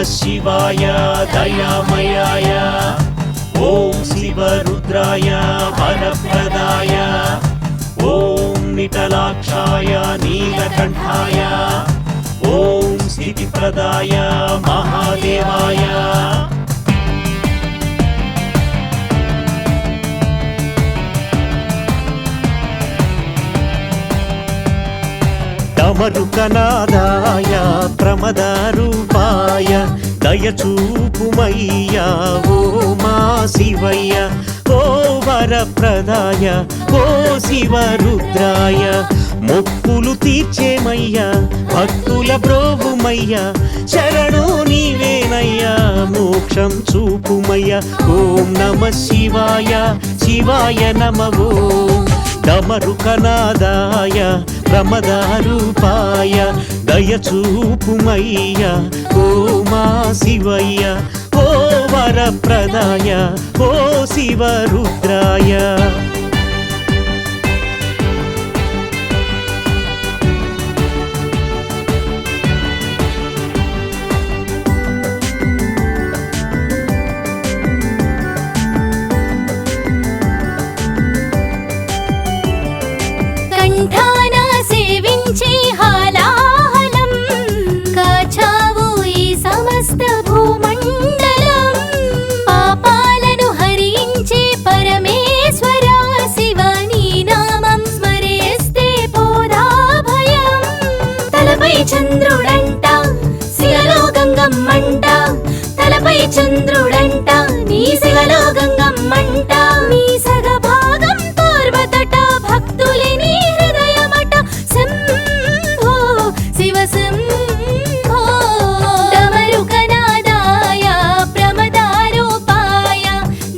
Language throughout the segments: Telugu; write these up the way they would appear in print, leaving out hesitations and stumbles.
शिवाय दयामयाय ॐ शिवरुद्राय वरप्रदाय ॐ निटलाक्षाय नीलकण्ठाय ॐ स्थितिप्रदाय महादेवाय डमरुकनादाय प्रमदरूपाय दयचूपुमय्या ओ मा शिवయ్య ओ वरप्रदाय ओ शिवरुद्राय మొక్కులు తీర్చేమయ్యా భక్తుల బ్రోవుమయ్యా శరణు నీవేనయ్యా మోక్షం చూపుమయ్యా ఓం నమః శివాయ శివాయ నమః ఓం డమరుకనాదాయ ప్రమదారూపాయ దయచూపుమయ్యా ఓ మా శివయ్య ఓ వరప్రదాయ ఓ శివరుద్రాయ చంద్రుడంట శిలలో గంగమ్మంట తలపై చంద్రుడంట నీ శిలలో గంగమ్మంట నీ సగభాగం పూర్వతట భక్తులి నీ హృదయమట శంభో శివ శంభో డమరుకనాదాయ ప్రమదారూపాయ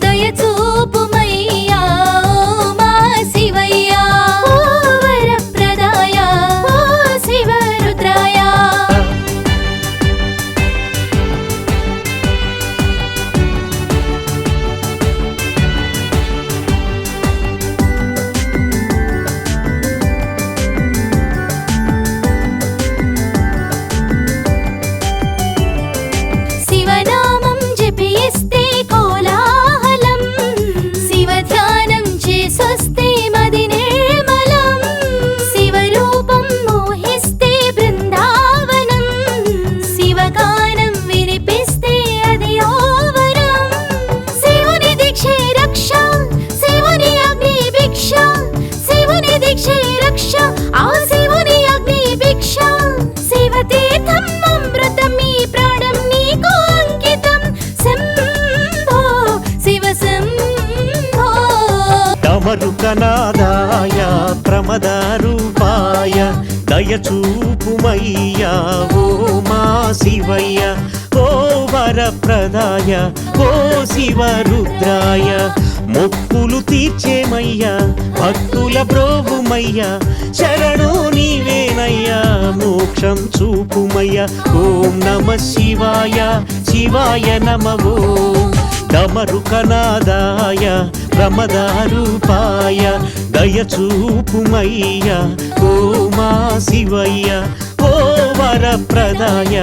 దయచూపుమయ్యా ఓ మా శివయ్య ఓ వరప్రదాయ ఓ శివ డమరుకనాదాయ ప్రమదారూపాయ దయచూపుమయ్యా ఓ మా శివయ్య ఓ వరప్రదాయ ఓ శివరుద్రాయ మొక్కులు తీర్చేమయ్యా భక్తుల బ్రోవుమయ్యా శరణు నీవేనయ్యా మోక్షం చూపుమయ్యా ఓం నమః శివాయ శివాయ నమః ఓం డమరుకనాదాయ ప్రమదారూపాయ దయచూపుమయ్యా ఓ మా శివయ్య ఓ వరప్రదాయ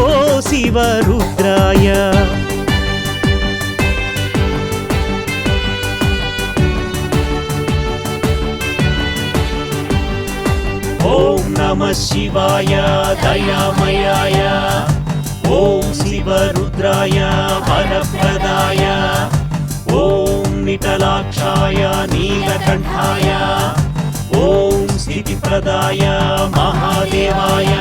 ఓ శివరుద్రాయ ఓం నమః శివాయ దయామయాయ ఓం శివరుద్రాయ వరప్రదాయ ఓం నిటలాక్షాయ నీలకంఠాయ ఓం స్థితిప్రదాయ మహాదేవాయ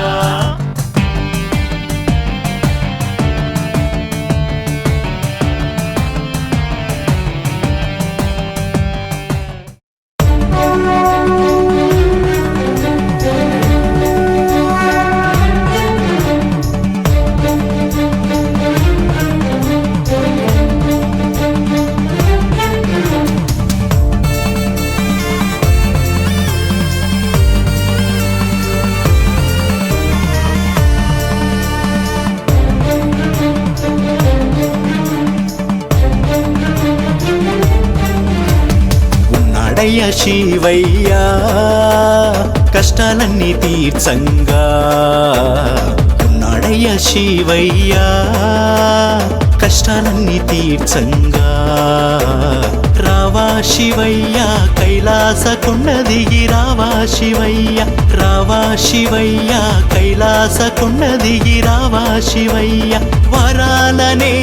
ఉన్నాడయ్య శివయ్య కష్టాలన్నీ తీర్చంగా, ఉన్నాడయ్య శివయ్య కష్టాలన్నీ తీర్చంగా రావా శివయ్య కైలాస కొండ దిగి రావా శివయ్య రావా శివయ్య కైలాస కొండ దిగి రావా శివయ్య వరాలనేయవయ్యా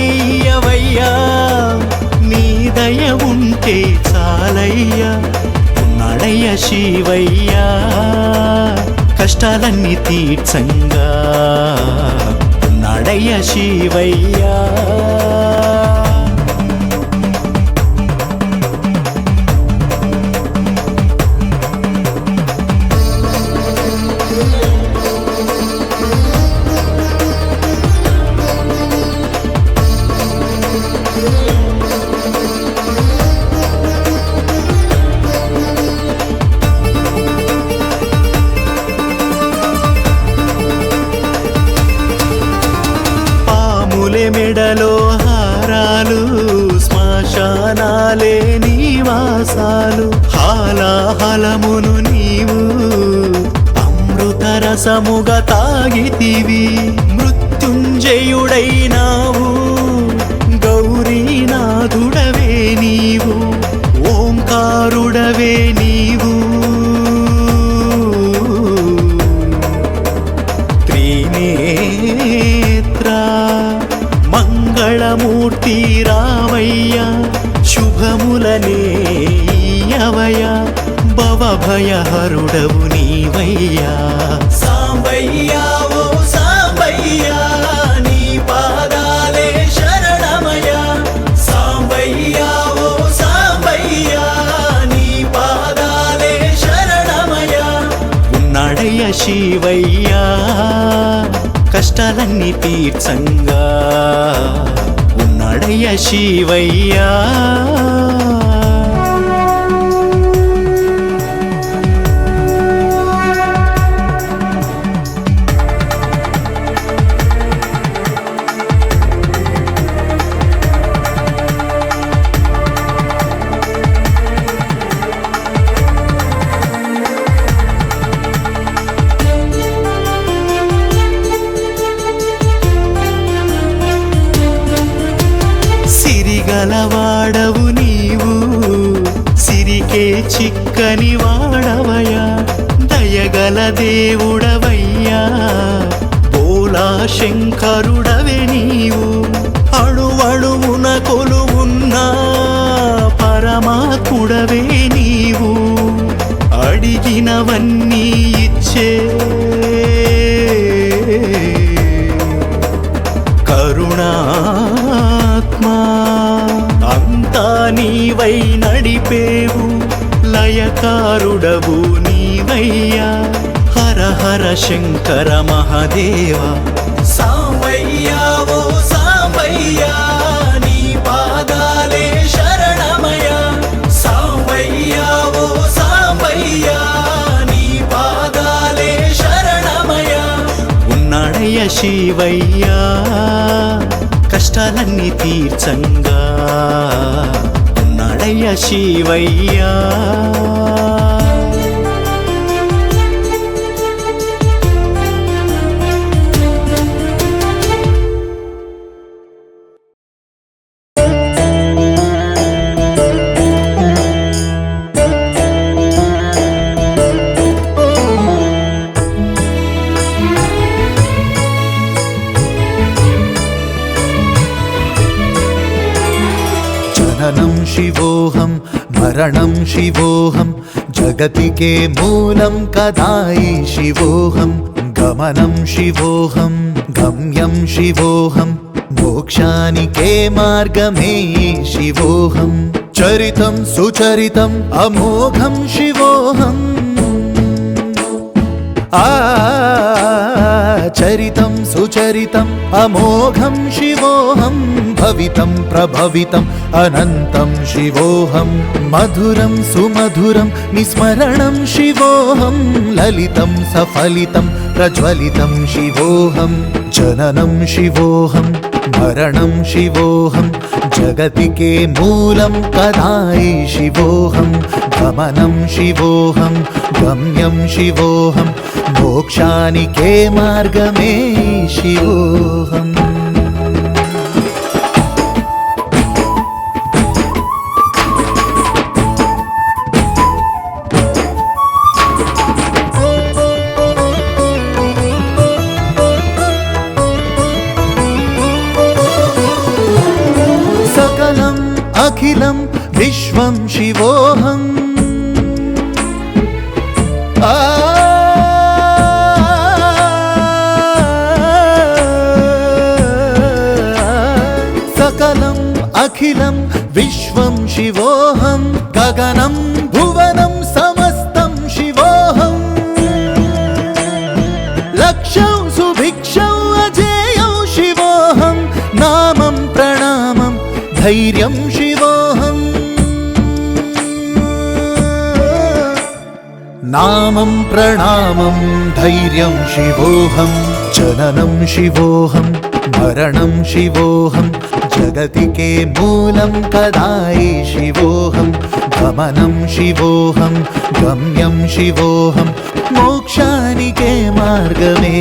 నీ దయ ఉంటే చాలయ్యా ఉన్నాడయ్య శివయ్య కష్టాలన్నీ తీర్చంగా ఉన్నాడయ్య శివయ్య మెడలో హారాలు శ్మశానాలే నివాసాలు హాలాహలమును నీవు అమృత రసముగా తాగితివి మృత్యుంజయుడైనావు గౌరీనాథుడవే నీవు ఓంకారుడవే నీవు మంగళమూర్తి రావయ్య శుభములనేయవయ భవభయహరుడవు నీవయ్యా సాంబయ్యా ఓ సాంబయ్యా నీ పాదాలే శరణమయ సాంబయ్యా ఓ సాంబయ్యా నీ పాదాలే శరణమయ ఉన్నాడయ్య శివయ్యా కష్టాలన్నీ తీర్చంగా ఉన్నాడయ్య శివయ్యా గలవాడవు నీవు సిరికే చిక్కని వాడవయ్యా దయగల దేవుడవయ్యా బోలా శంకరుడవే నీవు అణువణువున కొలువున్న పరమాత్ముడవే నీవు అడిగినవన్నీ ఇచ్చే కరుణాత్మా అంతా నీవై నడిపేవు లయకారుడవు నీవయ్యా హర హర శంకర మహాదేవ సాంబయ్యా ఓ సాంబయ్యా నీ పాదాలే శరణమయ సాంబయ్యా ఓ సాంబయ్యా నీ పాదాలే శరణమయ ఉన్నాడయ్య శివయ్యా కష్టాలన్నీ తీర్చంగా ఉన్నాడయ్య శివయ్యా जननं शिवोऽहं मरणं शिवोऽहं जगतिके मूलं कदायि शिवोऽहं गमनं शिवोऽहं गम्यं शिवोऽहं मोक्षानिके मार्गमे शिवोऽहं चरितं सुचरितम् अमोघं शिवोऽहम् चरितं सुचरितम् अमोघं शिवोऽहं भवितं प्रभवितम् अनन्तं शिवोऽहं मधुरं सुमधुरं निस्मरणं शिवोऽहं ललितं सफलितं प्रज्वलितं शिवोऽहं जननं शिवोऽहं మరణం శివోహం జగతికే మూలం కదాయి శివోహం గమనం శివోహం గమ్యం శివోహం మోక్షానికే మార్గమే శివోహం అఖిలం విశ్వం శివోహం సకలం అఖిలం విశ్వం శివోహం గగనం భువనం సమస్తం శివోహం లక్ష్యం సుభిక్షం అజేయం శివోహం నామం ప్రణామం ధైర్యం శివోహం నామం ప్రణామం ధైర్యం శివోహం జననం శివోహం మరణం శివోహం జగతికే మూలం కదాయి శివోహం గమనం శివోహం గమ్యం శివోహం మోక్షానికే మార్గమే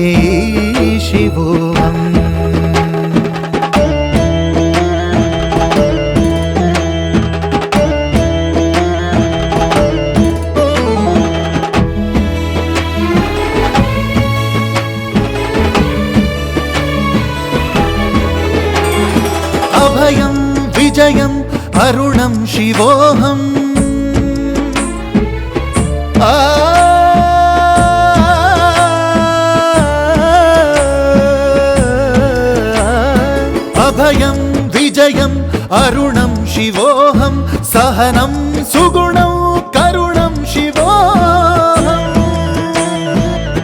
శివోహం అభయం విజయం అరుణం శివోహం అభయం విజయం అరుణం శివోహం సహనం సుగుణం కరుణం శివోహం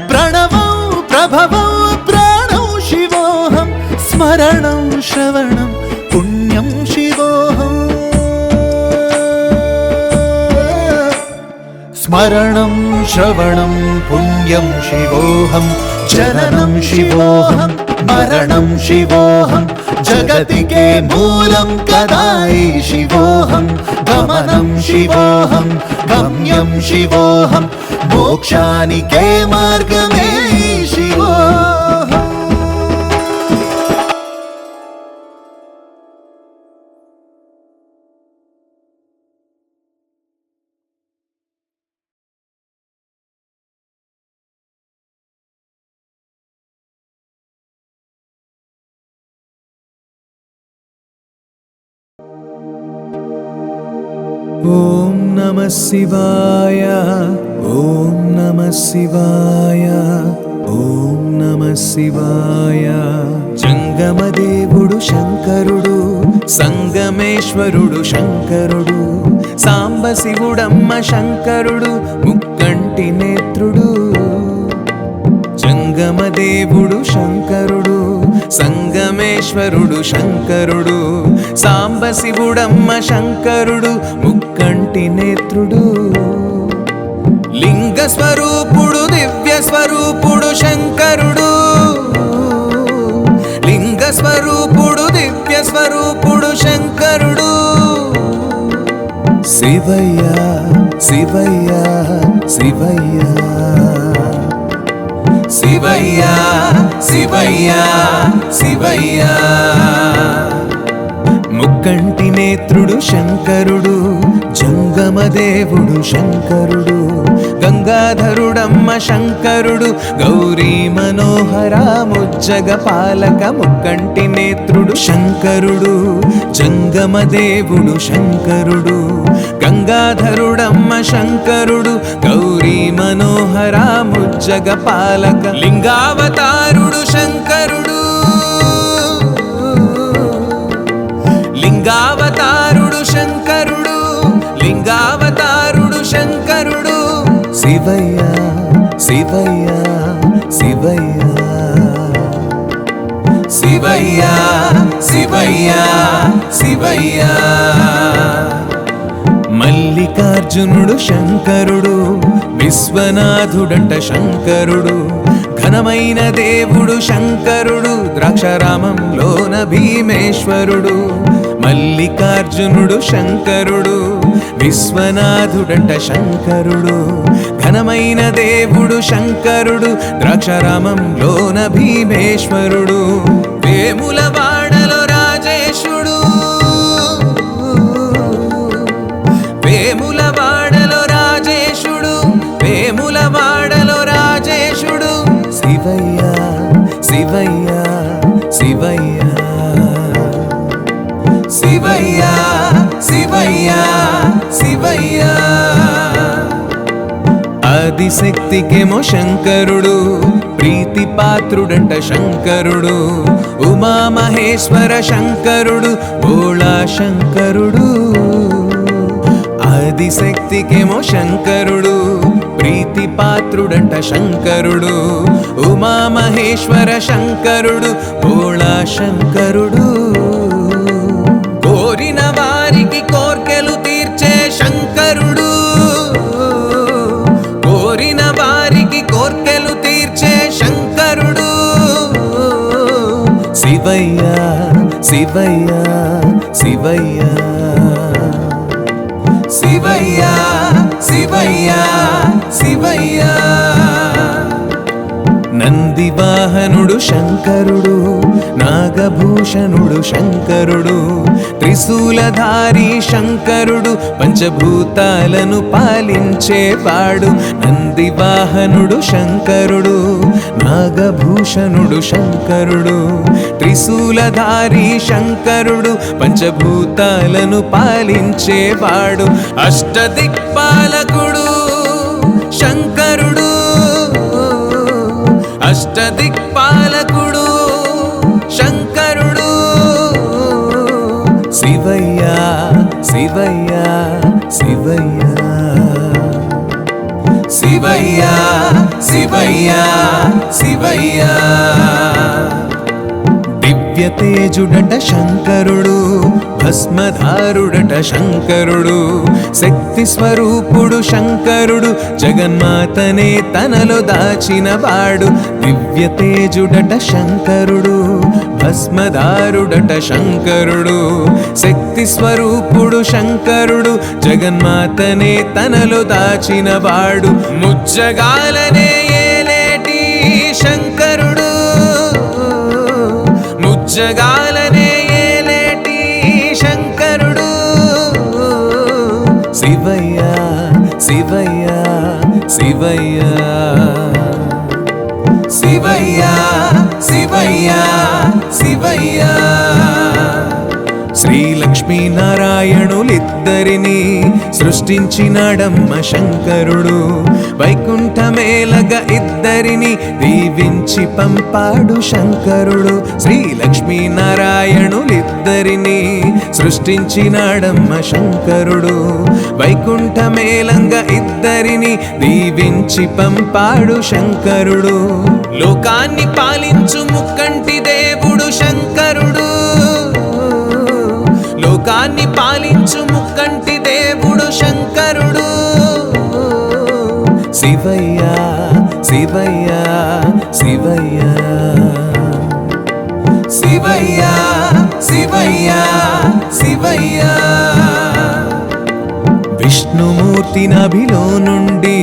ప్రణవం ప్రభవం ప్రాణం శివోహం స్మరణం శ్రవణం పుణ్యం శివోహం స్మరణం శ్రవణం పుణ్యం శివోహం జననం శివోహం మరణం శివోహం జగతికే మూలం కదాయి శివోహం గమనం శివోహం గమ్యం శివోహం మోక్షానికే మార్గమే శివోహం ఓం నమః శివాయ ఓం నమః శివాయ ఓం నమః శివాయ జంగమదేవుడు శంకరుడు సంగమేశ్వరుడు శంకరుడు సాంబ శివుడమ్మ శంకరుడు ముక్కంటి నేత్రుడు జంగమదేవుడు శంకరుడు సంగమేశ్వరుడు శంకరుడు సాంబ శివుడమ్మ శంకరుడు ముక్కంటి నేత్రుడు లింగ స్వరూపుడు దివ్య స్వరూపుడు శంకరుడు లింగ స్వరూపుడు దివ్య స్వరూపుడు శంకరుడు శివయ్య శివయ్య శివయ్య శివయ్య శివయ్య శివయ్య ముక్కంటి నేత్రుడు శంకరుడు జంగమదేవుడు శంకరుడు గంగాధరుడమ్మ శంకరుడు గౌరీ మనోహర ముజ్జగ పాలక ముక్కంటి నేత్రుడు శంకరుడు జంగమదేవుడు శంకరుడు గంగాధరుడమ్మ శంకరుడు గౌరీ మనోహర ముజ్జగ పాలక లింగావతారుడు శంకరుడు లింగావతారుడు శంకరుడు లింగావతారుడు శంకరుడు శివయ్య శివయ్య శివయ్య శివయ్య శివయ్య శివయ్య మల్లికార్జునుడు శంకరుడు విశ్వనాథుడంట శంకరుడు ఘనమైన దేవుడు శంకరుడు, ద్రాక్షారామంలోన భీమేశ్వరుడు. మల్లికార్జునుడు శంకరుడు, విశ్వనాథుడంట శంకరుడు. ఘనమైన దేవుడు శంకరుడు, ద్రాక్షారామంలోన భీమేశ్వరుడు. వేములవాడలో రాజేశుడు, వేములవాడలో రాజేశుడు, వేములవాడలో రాజేశుడు. శివయ్య శివయ్య శివయ్య శివయ్య శివయ్య శివయ్య. ఆదిశక్తికేమో శంకరుడు, ప్రీతి పాత్రుడంట శంకరుడు. ఉమామహేశ్వర శంకరుడు, భోళా శంకరుడు. ఆదిశక్తికేమో శంకరుడు, ప్రీతి పాత్రుడంట శంకరుడు. ఉమామహేశ్వర శంకరుడు, భోళా శంకరుడు. కోరిన వారికి కోర్కెలు తీర్చే శంకరుడు, కోరిన వారికి కోర్కెలు తీర్చే శంకరుడు. శివయ్య శివయ్య శివయ్య శివయ్య శివయ్య శివయ్య. నందివాహనుడు శంకరుడు, నాగభూషణుడు శంకరుడు. త్రిశూలధారి శంకరుడు, పంచభూతాలను పాలించేవాడు. నందివాహనుడు శంకరుడు, నాగభూషణుడు శంకరుడు. త్రిశూలధారి శంకరుడు, పంచభూతాలను పాలించేవాడు. అష్టదిక్పాలకుడు శంకరుడు, అష్టదిక్పాలకుడు శంకరుడు. శివయ్య శివయ్య శివయ్య శివయ్య శివయ్య శివయ్య. దివ్యతేజుడట శంకరుడు, భస్మధారుడట శంకరుడు. శక్తి స్వరూపుడు శంకరుడు, జగన్మాతనే తనలో దాచినవాడు. దివ్యతేజుడట శంకరుడు, భస్మధారుడట శంకరుడు. శక్తి స్వరూపుడు శంకరుడు, జగన్మాతనే తనలో దాచినవాడు. ముజ్జగాలనే ఏలేటి శంకరుడు, ముజ్జగాలనే ఏలేటి శంకరుడు. శివయ్య శివయ్య శివయ్య శివయ్య శివయ్య శివయ్య. శ్రీ లక్ష్మీనారాయణులిద్దరిని సృష్టించినాడమ్మ శంకరుడు. వైకుంఠమేలగ ఇద్దరిని దీవించి పంపాడు శంకరుడు. శ్రీ లక్ష్మీనారాయణులిద్దరిని సృష్టించినాడమ్మ శంకరుడు. వైకుంఠమేలంగ ఇద్దరిని దీవించి పంపాడు శంకరుడు. లోకాన్ని పాలించు ముక్కంటి దేవుడు శంకరుడు, లోకాన్ని పాలించు ముక్కంటి దేవుడు శంకరుడు. శివయ్య శివయ్య శివయ్య శివయ్య శివయ్య శివయ్య. విష్ణుమూర్తి నభిలో నుండి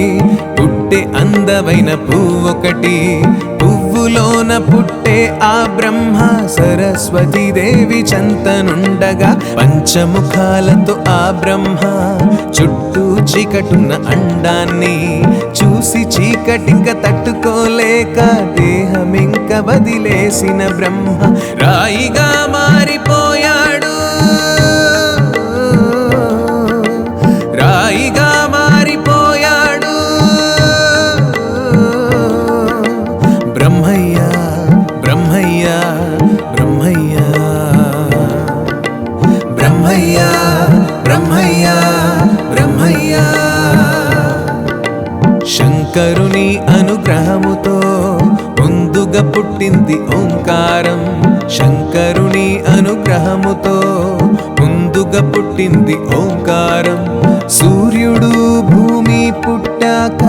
పుట్టే అందమైన పువ్వొకటి. పువ్వులోన పుట్టే ఆ బ్రహ్మ సరస్వతీ దేవి చెంతనుండగా. పంచముఖాలతో ఆ బ్రహ్మ చుట్టూ చీకటున్న అండాన్ని చూసి చీకటింక తట్టుకోలేక దేహమింక వదిలేసిన బ్రహ్మ రాయిగా మారిపోయాడు, రాయిగా మారిపోయాడు. బ్రహ్మయ్య బ్రహ్మయ్య బ్రహ్మయ్య బ్రహ్మయ్య బ్రహ్మయ్య బ్రహ్మయ్య. శంకరుని అనుగ్రహముతో ముందుగా పుట్టింది ఓంకారం. శంకరుని అనుగ్రహముతో ముందుగా పుట్టింది ఓంకారం. సూర్యుడు భూమి పుట్టాక,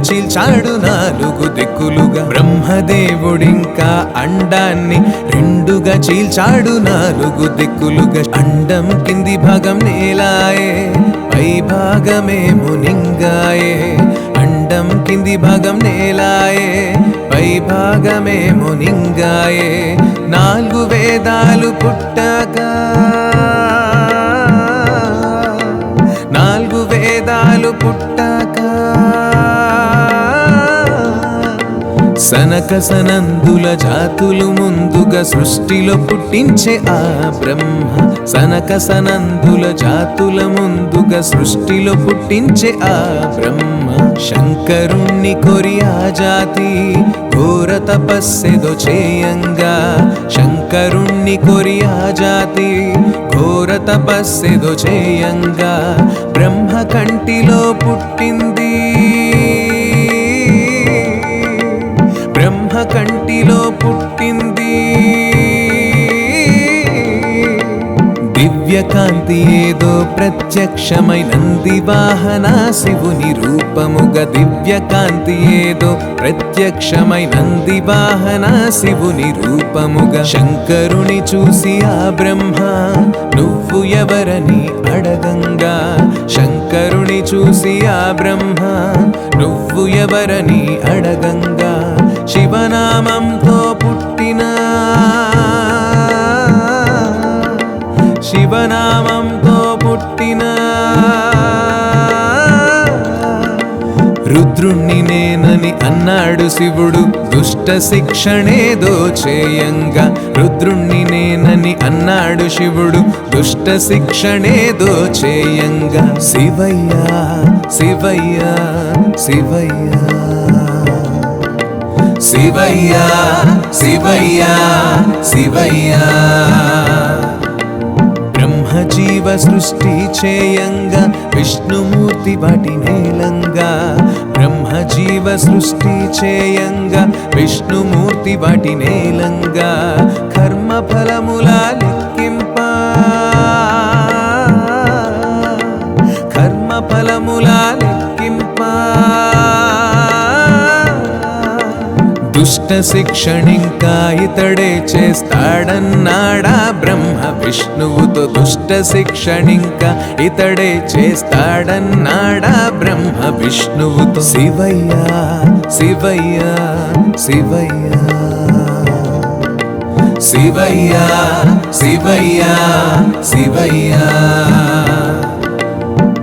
చీల్చాడు నాలుగు దిక్కులుగా. బ్రహ్మదేవుడింకా అండాన్ని రెండుగా చీల్చాడు నాలుగు దిక్కులుగా. అండం కింది భాగం నేలాయే, పై భాగమేమో నింగాయే. అండం కింది భాగం నేలాయే, పై భాగమేమో నింగాయే. నాలుగు వేదాలు పుట్టాక, నాలుగు వేదాలు పుట్టాక సనక సనందుల జాతులు ముందుగా సృష్టిలో పుట్టించే ఆ బ్రహ్మ. సనక సనందుల జాతుల ముందుగా సృష్టిలో పుట్టించే ఆ బ్రహ్మ. శంకరుణ్ణి కొరి ఆ జాతి ఘోర తపస్సెదో చేయంగా. శంకరుణ్ణి కొరి ఆ జాతి ఘోర తపస్సెదో చేయంగా. బ్రహ్మ కంటిలో పుట్టింది, బ్రహ్మ కంటిలో పుట్టింది దివ్యకాంతి ఏదో ప్రత్యక్షమై నంది వాహన శివుని రూపముగా. దివ్యకాంతి ఏదో ప్రత్యక్షమై నంది వాహన శివుని రూపముగా. శంకరుని చూసి ఆ బ్రహ్మ నువ్వు ఎవరని అడగంగా. శంకరుని చూసి ఆ బ్రహ్మ నువ్వు ఎవరని అడగంగా. శివనామంతో పుట్టిన, శివనామంతో పుట్టిన రుద్రుణ్ణి నేనని అన్నాడు శివుడు దుష్ట శిక్షణేదో చేయంగా. రుద్రుణ్ణి నేనని అన్నాడు శివుడు దుష్ట శిక్షణేదో చేయంగా. శివయ్యా శివయ్యా శివయ్యా శివయ్యా శివయ్యా శివయ్యా. బ్రహ్మజీవ సృష్టి చేయంగా విష్ణుమూర్తి వాటి నేలంగా. బ్రహ్మజీవ సృష్టి చేయంగా విష్ణుమూర్తి వాటి నేలంగా. కర్మ ఫలముల లెక్కింప, కర్మ ఫలముల లెక్కింప దుష్ట శిక్షణింకా ఇతడే చేస్తాడన్నాడా బ్రహ్మ విష్ణువుతో. దుష్ట శిక్షణింకా ఇతడే చేస్తాడన్నాడా బ్రహ్మ విష్ణువుతో. శివయ్యా శివయ్యా శివయ్యా శివయ్యా శివయ్యా శివయ్యా.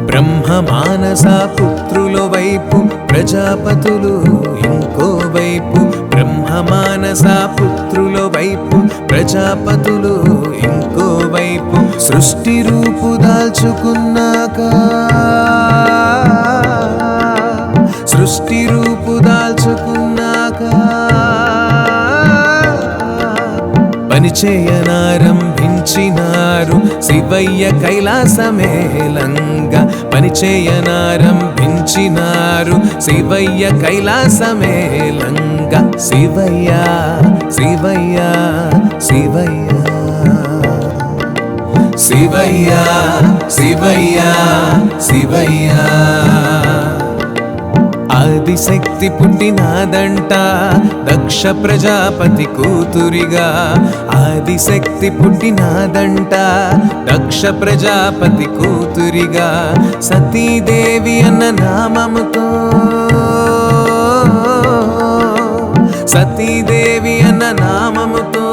బ్రహ్మ మానస పుత్రుల వైపు ప్రజాపతులు ఇంకో వైపు. బ్రహ్మ మానస పుత్రుల వైపు ప్రజాపతులు ఇంకో వైపు. సృష్టి రూపు దాల్చుకున్నాక, సృష్టి రూపు దాల్చుకున్నాక పనిచేయనారంభించినారు శివయ్య కైలాసమేలంగా. పనిచేయనారంభించినారు శివయ్య కైలాసమేలంగా. శివయ్యా శివయ్యా శివయ్యా శివయ్యా శివయ్యా శివయ్యా. ఆదిశక్తి పుట్టినాదంట దక్ష ప్రజాపతి కూతురిగా. ఆదిశక్తి పుట్టినాదంట దక్ష ప్రజాపతి కూతురిగా. సతీదేవి అన్న నామముతో, సతీదేవి అన్న నామముతో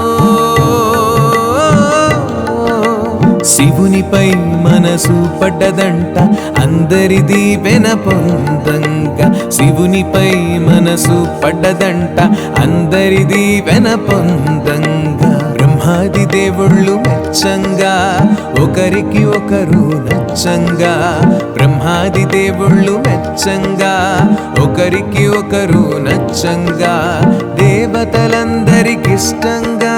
శివునిపై మనసు పడ్డదంట అందరిది వెన పొందంగా. శివునిపై మనసు పడ్డదంట అందరిది వెన పొందంగా. బ్రహ్మాది దేవుళ్ళు మెచ్చంగా ఒకరికి ఒకరు నచ్చంగా. బ్రహ్మాది దేవుళ్ళు మెచ్చంగా ఒకరికి ఒకరు నచ్చంగా. దేవతలందరికిష్టంగా,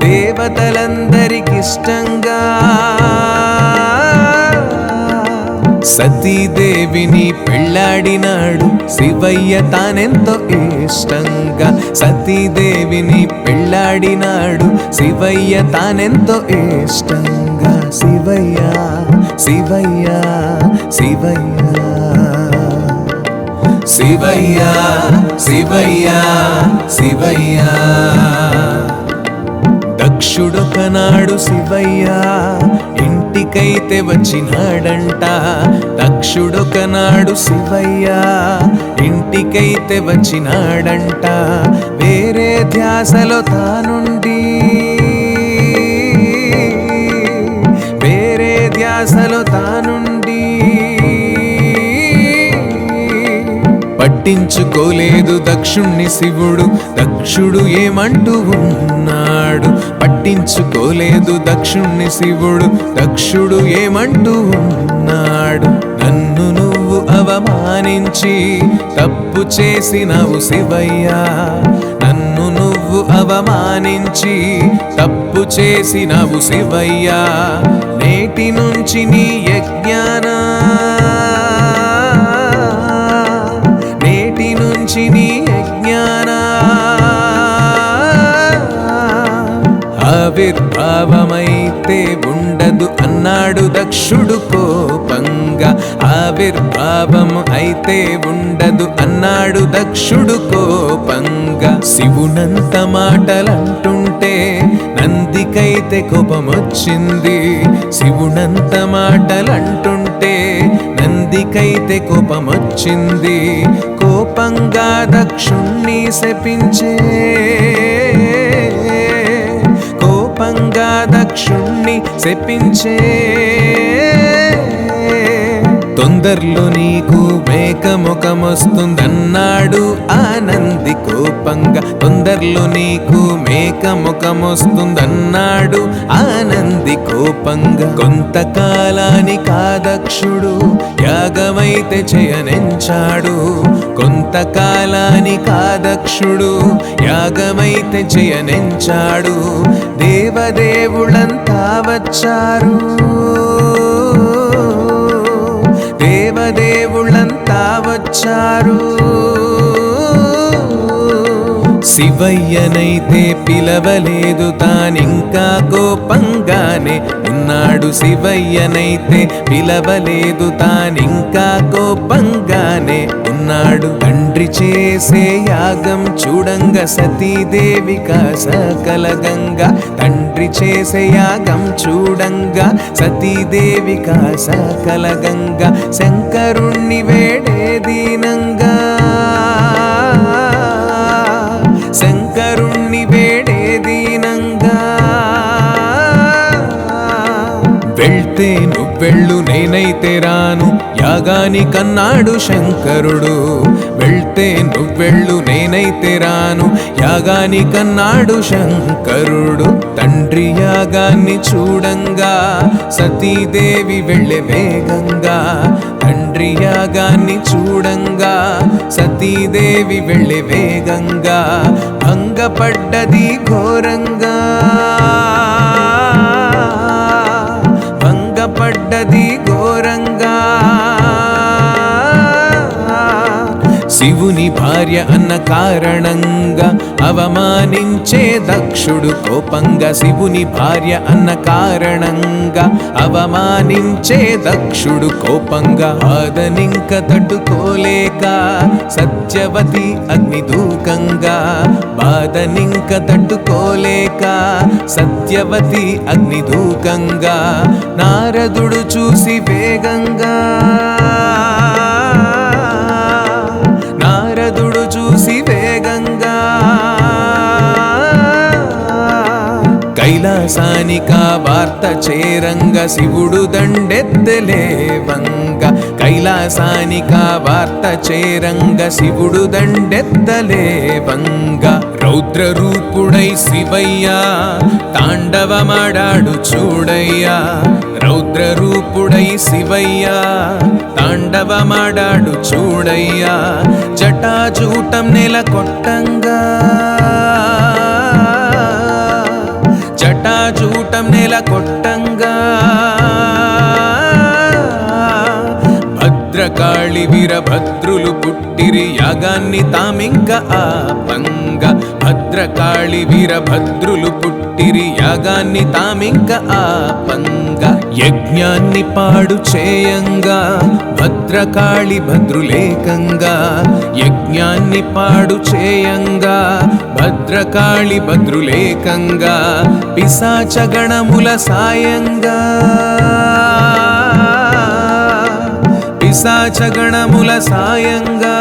దేవతలందరికిష్టంగా సతీదేవిని పెళ్ళాడినాడు శివయ్య తానెంతో ఇష్టంగా. సతీదేవిని పెళ్ళాడినాడు శివయ్య తానెంతో ఇష్టంగా. కోపంగా శివయ్య శివయ్య శివయ్య శివయ్య శివయ్య శివయ్య దక్షుడొకనాడు శివయ్య ఇంటికైతే వచ్చినాడంట దక్షుడొకనాడు శివయ్య ఇంటికైతే వచ్చినాడంట వేరే ధ్యాసలో తానుండి వేరే ధ్యాసలో తానుండి పట్టించుకోలేదు దక్షుణ్ణి శివుడు దక్షుడు ఏమంటూ ఉన్నాడు పట్టించుకోలేదు దక్షుణ్ణి శివుడు దక్షుడు ఏమంటూ ఉన్నాడు నన్ను నువ్వు అవమానించి తప్పు చేసినావు శివయ్య నన్ను నువ్వు అవమానించి తప్పు చేసినావు శివయ్య నేటి నుంచి నీ యజ్ఞానా నేటి నుంచి నీ యజ్ఞానా ఆవిర్భావమైతే ఉండదు అన్నాడు దక్షుడు కోపంగా ఆవిర్భావం అయితే ఉండదు అన్నాడు దక్షుడు కోపంగా శివునంత మాటలంటుంటే నందికైతే కోపమొచ్చింది శివునంత మాటలంటుంటే నందికైతే కోపమొచ్చింది కోపంగా దక్షుణ్ణి శపించే కోపంగా దక్షుణ్ణి శపించే తొందరలో నీకు మేకముఖమొస్తుందన్నాడు ఆనంది కోపంగా తొందరలో నీకు మేకముఖమొస్తుందన్నాడు ఆనంది కోపంగా కొంతకాలానికి ఆ దక్షుడు యాగమైతే చేయనించాడు కొంతకాలానికి ఆ దక్షుడు యాగమైతే చేయనించాడు దేవదేవులంతా వచ్చారు దేవదేవులంతా వచ్చారు శివయ్యనైతే పిలవలేదు తానింకా కోపంగానే ఉన్నాడు శివయ్యనైతే పిలవలేదు తానింకా కోపంగానే ఉన్నాడు తండ్రి చేసే యాగం చూడంగా సతీదేవిక సకలగంగా తండ్రి చేసే యాగం చూడంగా సతీదేవిక సకలగంగా శంకరుణ్ణి వేడే దీనంగా శంకరుణ్ణి వేడే దీనంగా వెళ్తే నువ్వెళ్ళు నేనైతే రాను యాగానికన్నాడు శంకరుడు వెళ్తే నువ్వెళ్ళు నేనైతే రాను యాగానికన్నాడు శంకరుడు తండ్రి యాగాన్ని చూడంగా సతీదేవి వెళ్ళే వేగంగా తండ్రి యాగాన్ని చూడంగా సతీదేవి వెళ్ళే వేగంగా భంగపడ్డది ఘోరంగా భంగపడ్డది ఘోరంగా శివుని భార్య అన్న కారణంగా అవమానించే దక్షుడు కోపంగా శివుని భార్య అన్న కారణంగా అవమానించే దక్షుడు కోపంగా బాధనింక తట్టుకోలేక సత్యవతి అగ్నిదూకంగా బాధనింక తట్టుకోలేక సత్యవతి అగ్నిదూకంగా నారదుడు చూసి వేగంగా నారదుడు చూసి వేగంగా కైలాసానిక వార్త చేరంగా శివుడు దండెత్తలేవంగా కైలాసానిక వార్త చేరంగా శివుడు దండెత్తలేవంగా రౌద్ర రూపుడై శివయ్య తాండవమాడాడు చూడయ్యా రౌద్ర రూపుడై శివయ్య తాండవమాడాడు చూడయ్యా జటాజూటం నెలకొట్టంగా జటాజూటం నెలకొట్టంగా భద్రకాళి వీరభద్రులు పుట్టిరి యాగాన్ని తామింక ఆపంగా భద్రకాళి వీరభద్రులు పుట్టిరి పుట్టిరి యాగాన్ని తామింక ఆపంగా యజ్ఞాన్ని పాడు చేయంగా భద్రకాళి భద్రులేకంగా యజ్ఞాన్ని పాడు చేయంగా భద్రకాళి భద్రులేకంగా పిశాచ గణముల సాయంగా పిశాచ గణముల సాయంగా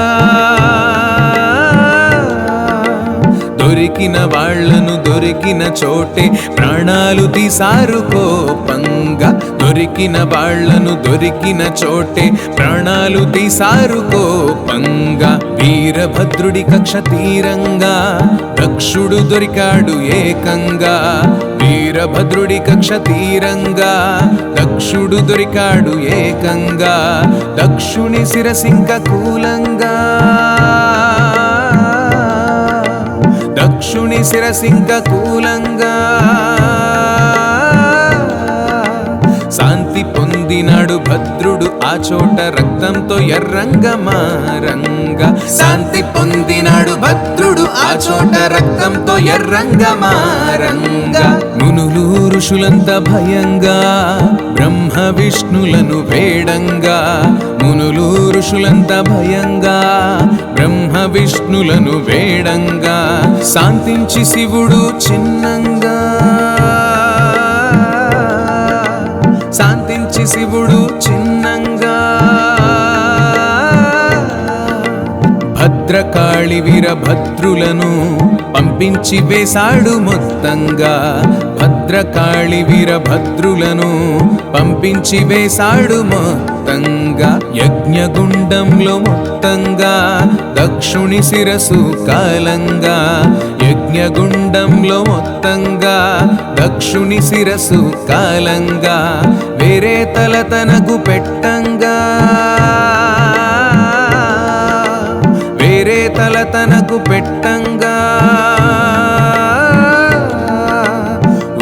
దొరికిన వాళ్లను దొరికిన చోటే ప్రాణాలు తీసారు కోపంగా దొరికిన వాళ్లను దొరికిన చోటే ప్రాణాలు తీసారు కోపంగా వీరభద్రుడి కక్ష తీరంగా దక్షుడు దొరికాడు ఏకంగా వీరభద్రుడి కక్ష తీరంగా దక్షుడు దొరికాడు ఏకంగా దక్షుని శిరసింక కూలంగా దక్షుని శిరసింక కూలంగా శాంతి పొందినాడు భద్రుడు ఆ చోట రక్తంతో ఎర్రంగా మారంగా శాంతి పొందినాడు భద్రుడు ఆ చోట రక్తంతో ఎర్రంగా మారంగా మునులు ఋషులంతా భయంగా బ్రహ్మ విష్ణులను వేడంగా మునులు ఋషులంతా భయంగా బ్రహ్మ విష్ణులను వేడంగా శాంతించి శివుడు చిన్నంగా శాంతించి శివుడు చిన్నంగా భద్రకాళి వీరభద్రులను పంపించి వేశాడు మొత్తంగా భద్రకాళి వీరభద్రులను పంపించి వేశాడు మొత్తంగా యజ్ఞగుండంలో మొత్తంగా దక్షుని శిరసు కాలంగా యజ్ఞగుండంలో మొత్తంగా దక్షుని శిరసు కాలంగా వేరే తల తనకు పెట్టంగా వేరే తల తనకు పెట్టంగా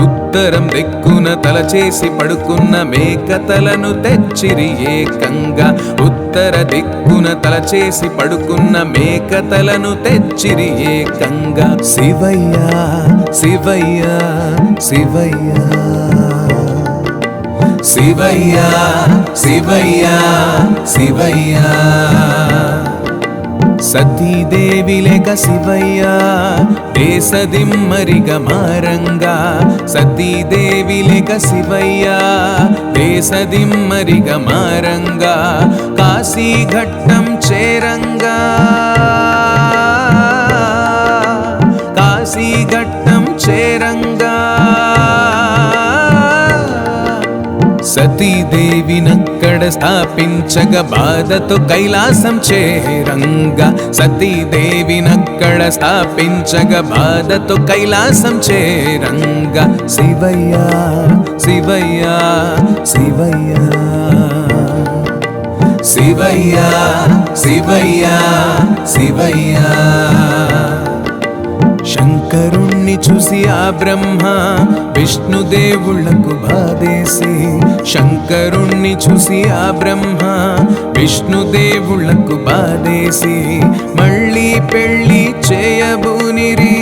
ఉత్తరం దిక్కున తల చేసి పడుకున్న మేక తలను తెచ్చిరి ఏకంగా ఉత్తర దిక్కున తల చేసి పడుకున్న మేక తలను తెచ్చిరి ఏకంగా శివయ్య శివయ్య శివయ్య శివయ్య శివయ్య శివయ్య సతీదేవి లేక శివయ్య దేశదిమ్మరిగ మారంగా సతీదేవి లేక శివయ్య దేశదిమ్మరిగ మారంగా కాశీ ఘట్టం చేరంగా కాశీ ఘట్టం చేరంగా సతీదేవినక్కడ స్థాపించగ బాధతో కైలాసం చేరంగా సతీదేవినక్కడ స్థాపించగ బాధతో కైలాసం చేరంగా శివయ్య శివయ్య శివయ్య శివయ్య శివయ్య శివయ్య శంకరుణ్ణి చూసి ఆ బ్రహ్మ విష్ణుదేవుళ్లకు బాధేసి శంకరుణ్ణి చూసి ఆ బ్రహ్మ విష్ణుదేవుళ్లకు బాధేసి మళ్ళీ పెళ్ళి చేయబూనిరి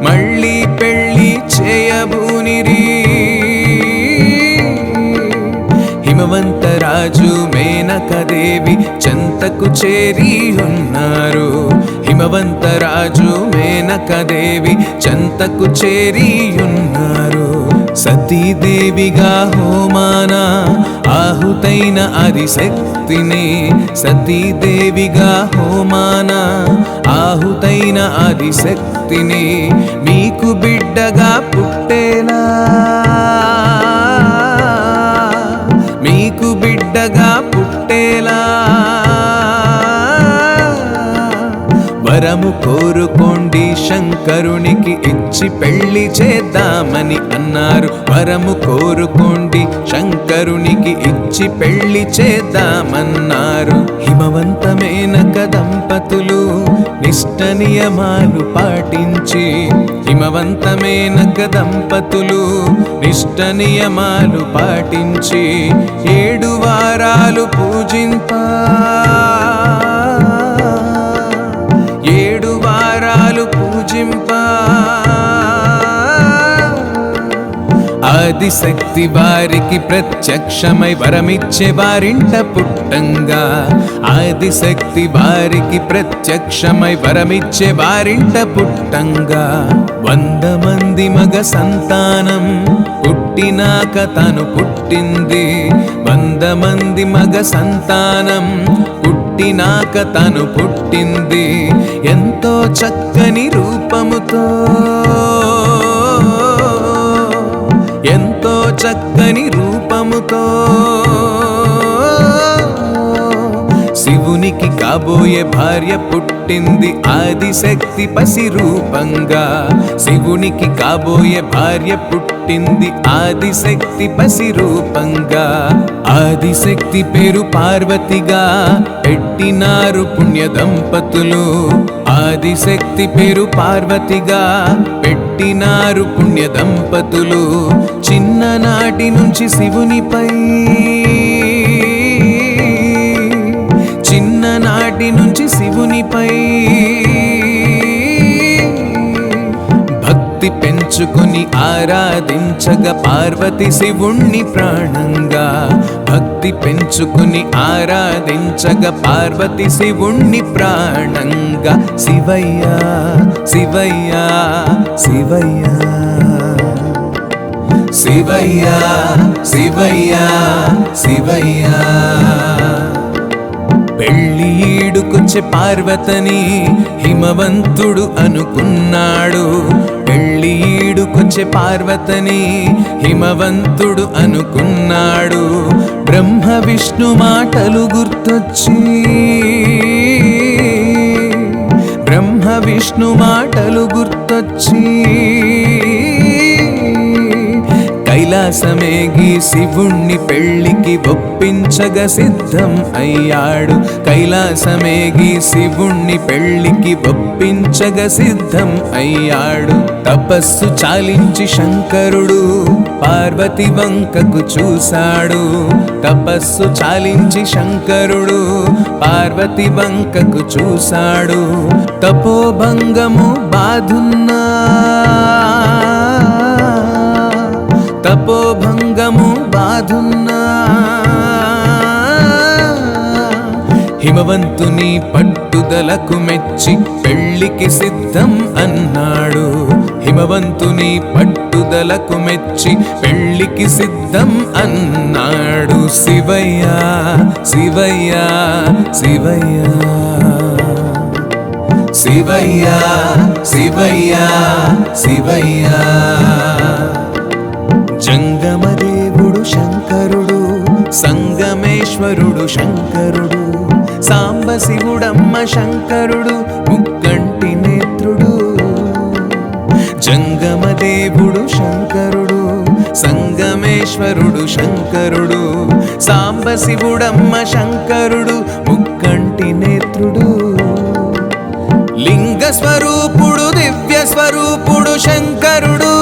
మళ్ళీ పెళ్ళి చేయబూనిరి హిమవంతరాజు మేనకదేవి చెంతకు చేరి ఉన్నారు హిమవంతరాజు మేనకదేవి చెంతకు చేరి ఉన్నారు సతీదేవిగా హోమాన ఆహుతైన ఆదిశక్తిని సతీదేవిగా హోమాన ఆహుతైన ఆదిశక్తిని మీకు బిడ్డగా పుట్టేలా మీకు బిడ్డగా పుట్టేలా వరము కోరుకోండి శంకరునికి ఇచ్చి పెళ్లి చేద్దామని అన్నారు వరము కోరుకోండి శంకరునికి ఇచ్చి పెళ్లి చేద్దామన్నారు హిమవంతమేనక దంపతులు నిష్ట నియమాలు పాటించి హిమవంతమేనక దంపతులు నిష్ట నియమాలు పాటించి 7 వారాలు పూజింపా 7 వారాలు పూజింపా ఆదిశక్తి వారికి ప్రత్యక్షమై వరమిచ్చే వారింట పుట్టంగా ఆదిశక్తి వారికి ప్రత్యక్షమై వరమిచ్చే వారింట పుట్టంగా 100 మంది మగ సంతానం పుట్టినాక తను పుట్టింది 100 మంది మగ సంతానం పుట్టినాక తను పుట్టింది ఎంతో చక్కని రూపముతో ఎంతో చక్కని రూపముతో శివునికి కాబోయే భార్య పుట్టింది ఆదిశక్తి పసి రూపంగా శివునికి కాబోయే భార్య పుట్టింది ఆదిశక్తి పసి రూపంగా ఆదిశక్తి పేరు పార్వతిగా పెట్టినారు పుణ్య దంపతులు ఆదిశక్తి పేరు పార్వతిగా పెట్టినారు పుణ్య దంపతులు చిన్ననాటి నుంచి శివునిపై చిన్ననాటి నుంచి శివునిపై భక్తి పెంచుకొని ఆరాధించగా పార్వతి శివుణ్ణి ప్రాణంగా భక్తి పెంచుకొని ఆరాధించగా పార్వతి శివుణ్ణి ప్రాణంగా శివయ్య శివయ్య శివయ్య శివయ్య శివయ్య శివయ్య పెళ్లి ఈడుకొచ్చే పార్వతని హిమవంతుడు అనుకున్నాడు పెళ్లి ఈడుకొచ్చే పార్వతని హిమవంతుడు అనుకున్నాడు బ్రహ్మ విష్ణు మాటలు గుర్తొచ్చి బ్రహ్మ విష్ణు మాటలు గుర్తొచ్చి కైలాసమేగి శివుణ్ణి పెళ్లికి ఒప్పించగా సిద్ధం అయ్యాడు కైలాసమేగి శివుణ్ణి పెళ్లికి ఒప్పించగా సిద్ధం అయ్యాడు తపస్సు చాలించి శంకరుడు పార్వతి వంకకు చూశాడు తపస్సు చాలించి శంకరుడు పార్వతి వంకకు చూశాడు తపోభంగము బాధున్నా తపోభంగము బాధున్నా హిమవంతుని పట్టుదలకు మెచ్చి పెళ్లికి సిద్ధం అన్నాడు హిమవంతుని పట్టుదలకు మెచ్చి పెళ్లికి సిద్ధం అన్నాడు శివయ్య శివయ్య శివయ్య శివయ్య శివయ్య శివయ్య జంగమదేవుడు శంకరుడు సంగమేశ్వరుడు శంకరుడు సాంబశివుడమ్మ శంకరుడు ముక్కంటి నేత్రుడు జంగమదేవుడు శంకరుడు సంగమేశ్వరుడు శంకరుడు సాంబశివుడమ్మ శంకరుడు ముక్కంటి నేత్రుడు లింగ స్వరూపుడు దివ్య స్వరూపుడు శంకరుడు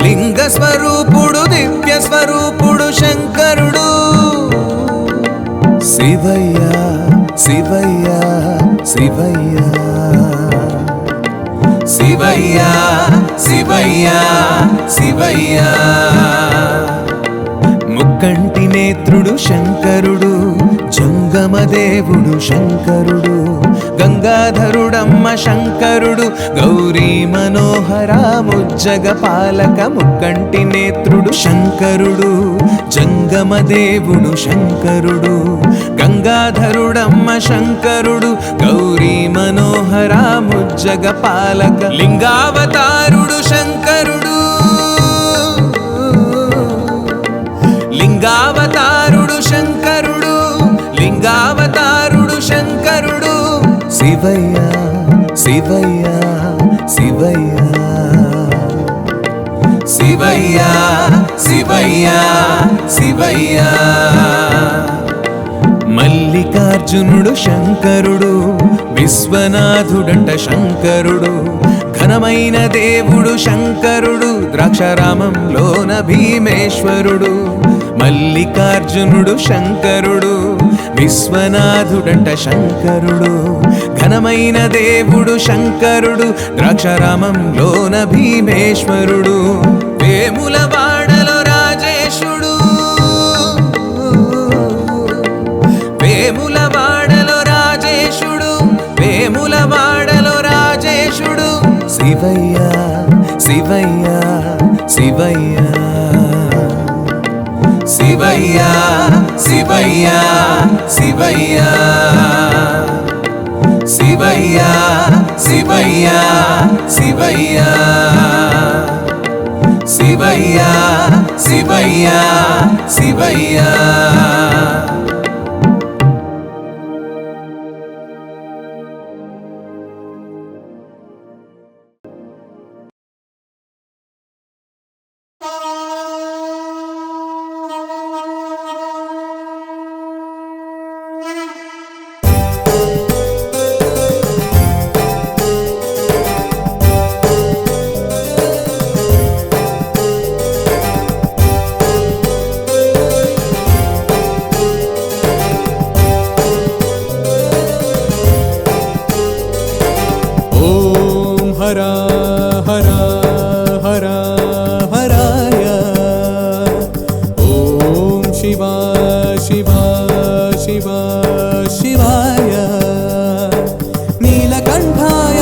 లింగ స్వరూపుడు దివ్య స్వరూపుడు శంకరుడు శివయ్య శివయ్య శివయ్య శివయ్య శివయ్య శివయ్య ముక్కంటి నేత్రుడు శంకరుడు జంగమదేవుడు శంకరుడు గంగాధరుడమ్మ శంకరుడు గౌరీ మనోహర ముజ్జగ పాలక ముక్కంటి నేత్రుడు శంకరుడు జంగమదేవుడు శంకరుడు గంగాధరుడమ్మ శంకరుడు గౌరీ మనోహర ముజ్జగ పాలక లింగావతారుడు శంకరుడు లింగావతారుడు శంకరుడు లింగావతారుడు శంకరుడు శివయ్య శివయ్య శివయ్య శివయ్య శివయ్య శివయ్య మల్లికార్జునుడు శంకరుడు విశ్వనాథుడంట శంకరుడు ఘనమైన దేవుడు శంకరుడు ద్రాక్షారామంలోన భీమేశ్వరుడు మల్లికార్జునుడు శంకరుడు విశ్వనాథుడంట శంకరుడు ఘనమైన దేవుడు శంకరుడు ద్రాక్షారామంలోన భీమేశ్వరుడు వేములవాడలో రాజేశుడు వేములవాడలో రాజేశుడు వేములవాడలో రాజేశుడు శివయ్య శివయ్య శివయ్య శివయ్య శివయ్య శివయ్య శివయ్య శివయ్య శివయ్య శివయ్య శివయ్య శివయ్య हरा हरा हरा हराय ॐ शिवा शिवा शिवा शिवाय नीलकण्ठाय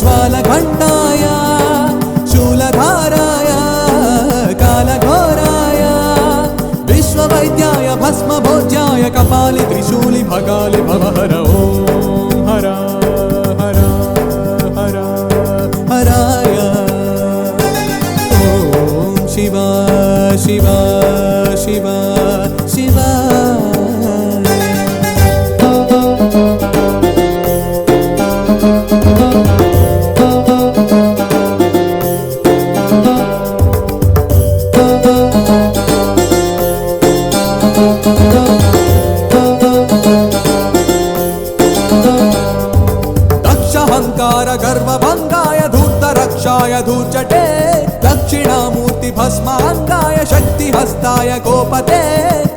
ज्वालकण्ठाय शूलधाराय कालघोराय विश्ववैद्याय भस्मभोज्याय कपालि त्रिशूलि भगालि भवहर ॐ हरा हराय ॐ शिवा शिवा शिवा शिवा दक्षहंकार गर्वभंगाय धूर्तरक्षाय धूर्जटे दक्षिणामूर्ति भस्मांगाय शक्तिहस्ताय गोपते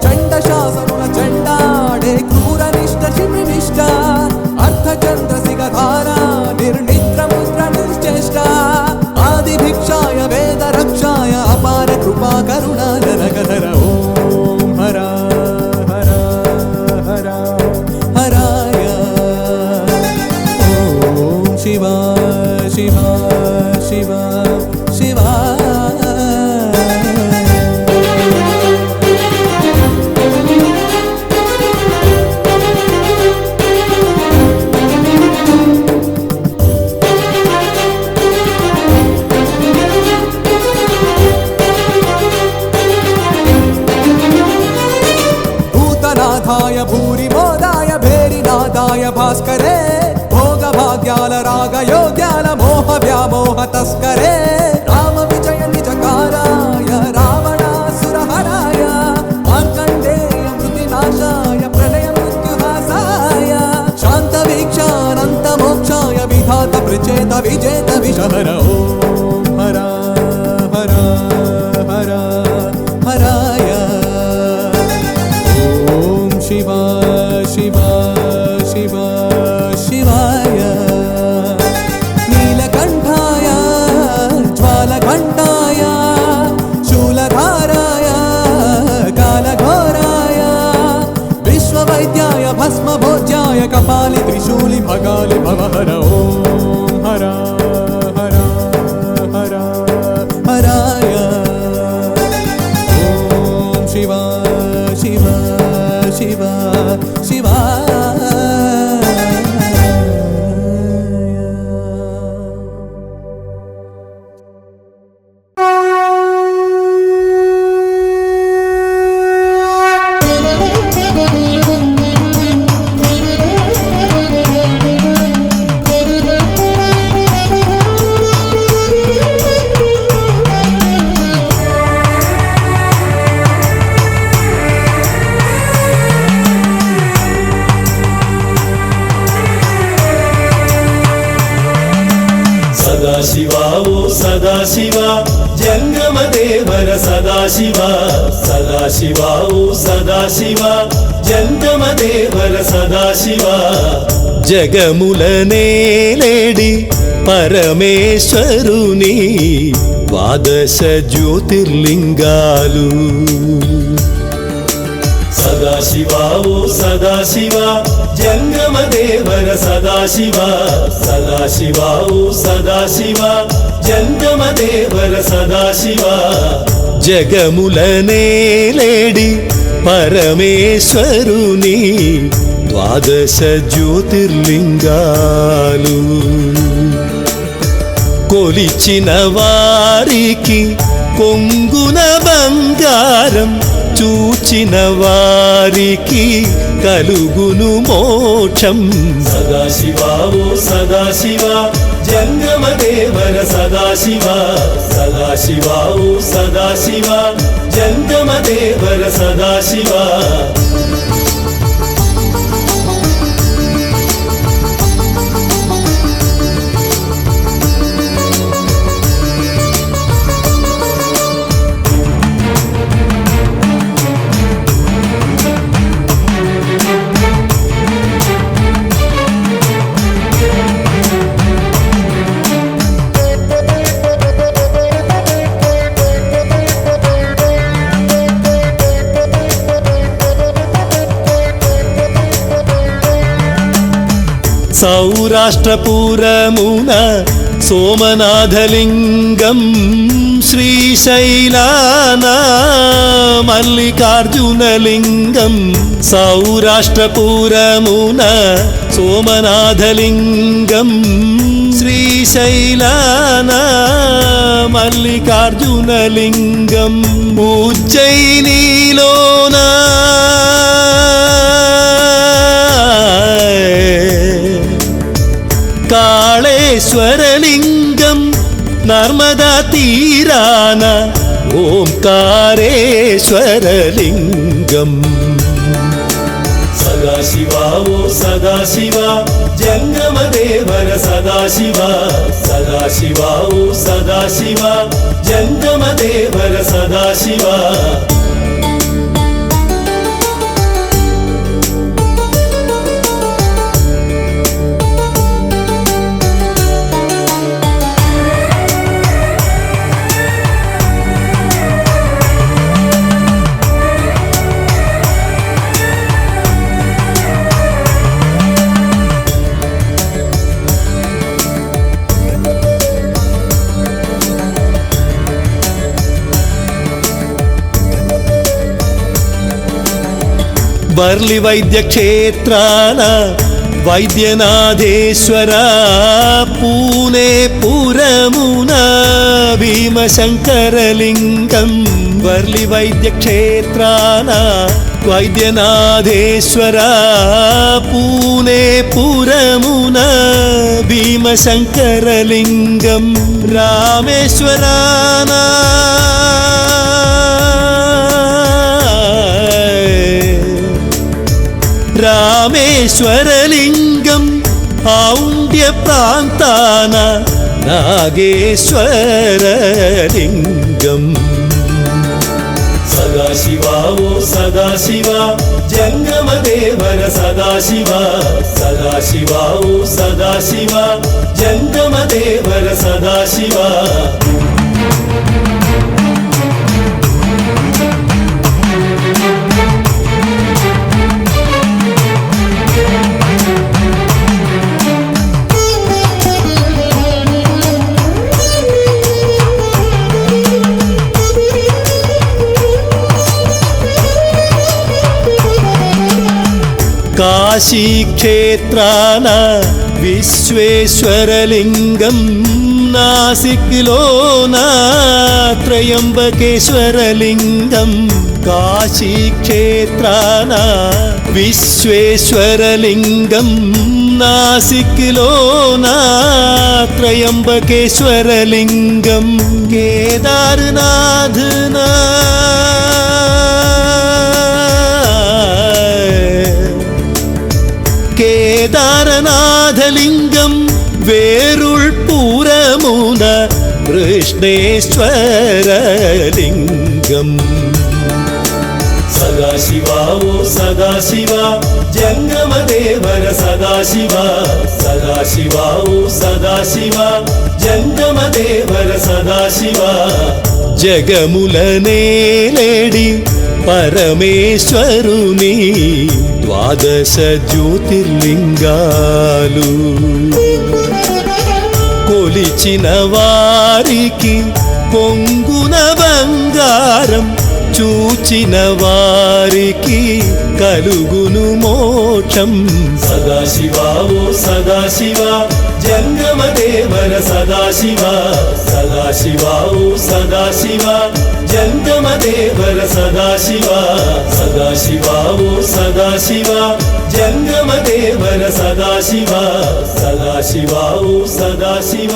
चण्डशासनुन चण्डाडे क्रूरनिष्ठ शिवनिष्ठ अर्धचन्द्रसिगधारा निर्निद्रमुद्र निर्चेष्टा आदिभिक्षाय वेदरक्षाय अपार कृपा करुणा नरगधर ॐ हरा हरा हरा हराय शिवा शिवा शिवा शिवा भूतनाथाय भूरिमोदाय भेरिनादाय भास्करे भोगभाग्याल रागयोग्याल मोह व्यामोह तस्करे राम विजय निजकाराय रावणासुरहराय मार्कण्डेय मृतिनाशाय प्रलय मृत्युहासाय शान्तवीक्षानन्तमोक्षाय विधात प्रचेत विजेत विषहर ॐ हरा हरा हरा हराय ॐ शिवा शिवा शिवा शिवाय नीलकण्ठाय ज्वालकण्ठाय शूलधाराय कालघोराय विश्ववैद्याय भस्मभोज्याय कपालि त्रिशूलि भगालि भवहर ॐ हरा हरा हरा हराय ॐ शिवा शिवा शिवा शिवा सदाशिवा ओ सदाशिवा जंगमदेवर सदाशिवा सदाशिवा ओ सदाशिवा जंगमदेवर सदाशिवा जगमुलनेलेडी పరమేశ్వరుని ద్వాదశ జ్యోతిర్లింగాలు. సదాశివా ఓ సదాశివా జంగమ దేవర సదాశివా, సదాశివా ఓ సదాశివా జంగమ దేవర సదాశివా. జగములనేలేడి పరమేశ్వరుని ద్వాదశ జ్యోతిర్లింగాలు. కొలిచిన వారికి కొంగున బంగారం, చూచిన వారికి కలుగును మోక్షం. సదాశివా ఓ సదాశివా జంగమ దేవర సదాశివా, సదాశివా ఓ సదాశివా జంగమ దేవర సదాశివా. సౌరాష్ట్రపురమున సోమనాథలింగం, శ్రీశైలాన మల్లికార్జునలింగం. సౌరాష్ట్రపురమున సోమనాథలింగం, శ్రీశైలాన మల్లికార్జునలింగం. ఉజ్జయినిలోన కాళేశ్వరలింగం, నర్మదా తీరాన ఓంకారేశ్వరలింగం. సదాశివా ఓ సదాశివా జంగమ దేవర సదాశివా, సదాశివా ఓ సదాశివా జంగమ దేవర సదాశివా. వర్లి వైద్య క్షేత్రాన వైద్యనాథేశ్వర, పూనే పురమున భీమశంకరలింగం. వర్లి వైద్య క్షేత్రాన వైద్యనాథేశ్వర, పూనే పురమున భీమశంకరలింగం. రామేశ్వరాన రామేశ్వరలింగం, ఔండ్య ప్రాంతాన నాగేశ్వరలింగం. సదాశివా ఓ సదాశివా జంగమ దేవర సదాశివా, సదాశివా ఓ సదాశివా జంగమ దేవర సదాశివా. కాశీక్షేత్రాన విశ్వేశ్వరలింగం, నాసిక్లోన త్రయంబకేశ్వరలింగం. కాశీక్షేత్రాన విశ్వేశ్వరలింగం, నాసిక్లోన త్రయంబకేశ్వరలింగం. కేదారనాథన కేదారనాథలింగం, వేరుళ్ పూరమున కృష్ణేశ్వరలింగం. సదాశివ ఓ సదాశివ జంగమదేవర సదాశివ సదాశివ ఓ సదాశివ జంగమదేవర సదాశివ జగములనేలేడి పరమేశ్వరుని ద్వాదశ జ్యోతిర్లింగాలు కొలిచిన వారికి పొంగున బంగారం చూచిన వారికి కలుగును మోక్షం సదాశివ ఓ సదాశివ జంగమదేవర సదాశివ సదాశివ ఓ సదాశివ జంగమదేవర సదాశివ సదాశివ ఓ సదాశివ జంగమదేవర సదాశివ సదాశివ ఓ సదాశివ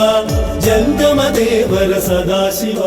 జంగమదేవర సదాశివ